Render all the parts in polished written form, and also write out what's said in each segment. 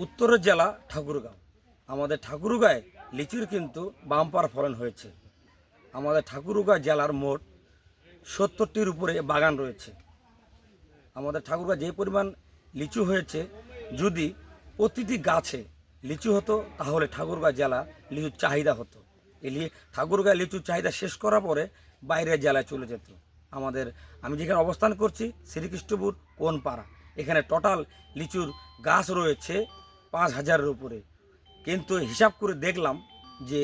উত্তরের জেলা ঠাকুরগাঁও। আমাদের ঠাকুরগাঁয়ে লিচুর কিন্তু বাম্পার ফলন হয়েছে। আমাদের ঠাকুরগাঁও জেলার মোট 70টির উপরে বাগান রয়েছে। আমাদের ঠাকুরগাঁও যে পরিমাণ লিচু হয়েছে, যদি প্রতিটি গাছে লিচু হতো তাহলে ঠাকুরগাঁও জেলা লিচুর চাহিদা হতো। এই ঠাকুরগাঁও লিচুর চাহিদা শেষ করার পরে বাইরের জেলায় চলে যেত। আমি যেখানে অবস্থান করছি শ্রীকৃষ্ণপুর কোনপাড়া, এখানে টোটাল লিচুর গাছ রয়েছে 5,000-এর উপরে। কিন্তু হিসাব করে দেখলাম যে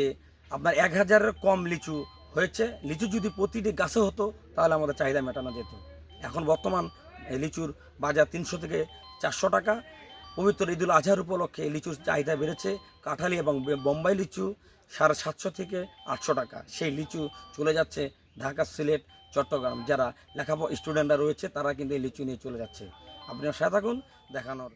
আপনার 1,000-এর কম লিচু হয়েছে। লিচু যদি প্রতিটি গাছে হতো তাহলে আমাদের চাহিদা মেটানো যেত। এখন বর্তমান লিচুর বাজার 300 থেকে 400 টাকা। পবিত্র ঈদুল আজহার উপলক্ষে লিচুর চাহিদা বেড়েছে। কাঁঠালি এবং বোম্বাই লিচু 750 থেকে 800 টাকা। সেই লিচু চলে যাচ্ছে ঢাকা, সিলেট, চট্টগ্রাম। যারা লেখাপড়া স্টুডেন্টরা রয়েছে তারা কিন্তু এই লিচু নিয়ে চলে যাচ্ছে। আপনারা সাথে থাকুন, দেখানোর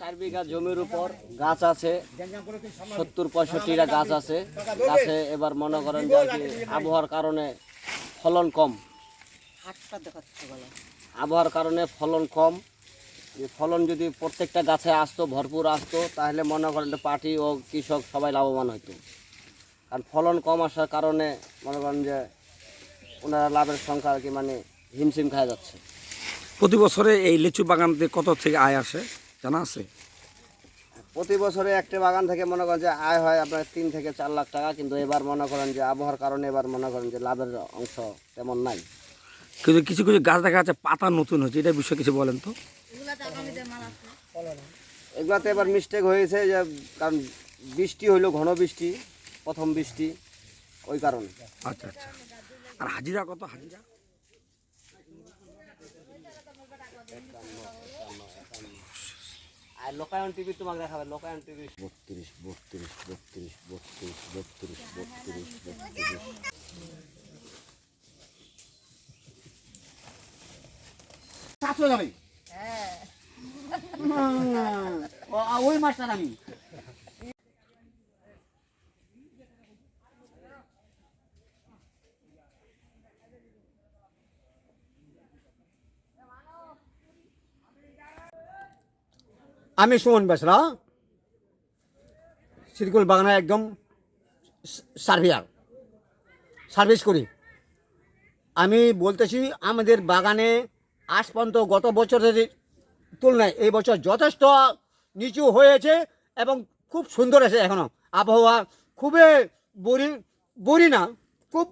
চার বিঘা জমির উপর গাছ আছে 70-65টা গাছ আছে। গাছে এবার মনে করেন যে আবহাওয়ার কারণে ফলন কম। আবহাওয়ার কারণে ফলন কম। ফলন যদি প্রত্যেকটা গাছে আসতো, ভরপুর আসতো, তাহলে মনে করেন পার্টি ও কৃষক সবাই লাভবান হতো। কারণ ফলন কম আসার কারণে মনে করেন যে ওনারা লাভের সংখ্যা আর কি মানে হিমশিম খাওয়া যাচ্ছে। প্রতি বছরে এই লিচু বাগান থেকে কত থেকে আয় আসে জানা আছে? প্রতি বছরে একটা বাগান থেকে মনে করেন যে আয় হয় আপনার 3 থেকে 4 লাখ টাকা। কিন্তু এবার মনে করেন যে আবহাওয়ার কারণে এবার মনে করেন যে লাভের অংশ তেমন নাই। কিন্তু কিছু কিছু গাছ দেখা যাচ্ছে পাতা নতুন হচ্ছে, এটা বিষয়ে কিছু বলেন তো। এগুলাতে এবার মিস্টেক হয়েছে যে কারণ বৃষ্টি হইলো, ঘন বৃষ্টি, প্রথম বৃষ্টি, ওই কারণে। আচ্ছা আচ্ছা। আর হাজিরা কত? হাজিরা আর লোকায়ন টিভি তোমাকে দেখাবে। লোকায়ন টিভি 32, 32, 32, 32, 32, 32, 32। ওই মাছটা আমি সুমন বেসরা, সিরকুল বাগানে একদম সার্ভিস করি। আমি বলতেছি আমাদের বাগানে আজ পর্যন্ত গত বছরের তুলনায় এই বছর যথেষ্ট নিচু হয়েছে এবং খুব সুন্দর আছে। এখনও আবহাওয়া খুবই বরি না, খুব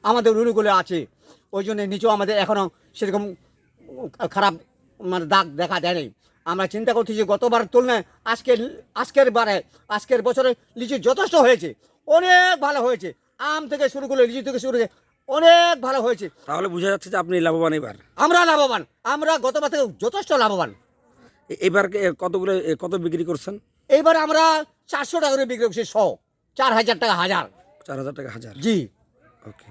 আমাদের অনুকূলে আছে। ওই জন্য নিচু আমাদের এখনও সেরকম খারাপ মানে দাগ দেখা দেয়নি। আমরা চিন্তা করতেছি গতবার তুলনায় আজকের বছরে লিচু যথেষ্ট হয়েছে, অনেক ভালো হয়েছে। আম থেকে শুরু করে লিচু থেকে শুরু করে অনেক ভালো হয়েছে। তাহলে বোঝা যাচ্ছে যে আপনি লাভবান। এবার আমরা লাভবান, আমরা গতবার থেকে যথেষ্ট লাভবান। এবার কত বিক্রি করছেন? এইবার আমরা 400 টাকা করে বিক্রি করছি। 4,000 টাকা হাজার। 4,000 টাকা হাজার। জি ওকে।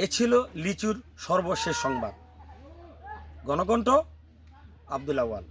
এ ছিল লিচুর সর্বশেষ সংবাদ। গণকণ্ঠ, আব্দুল আওয়াল।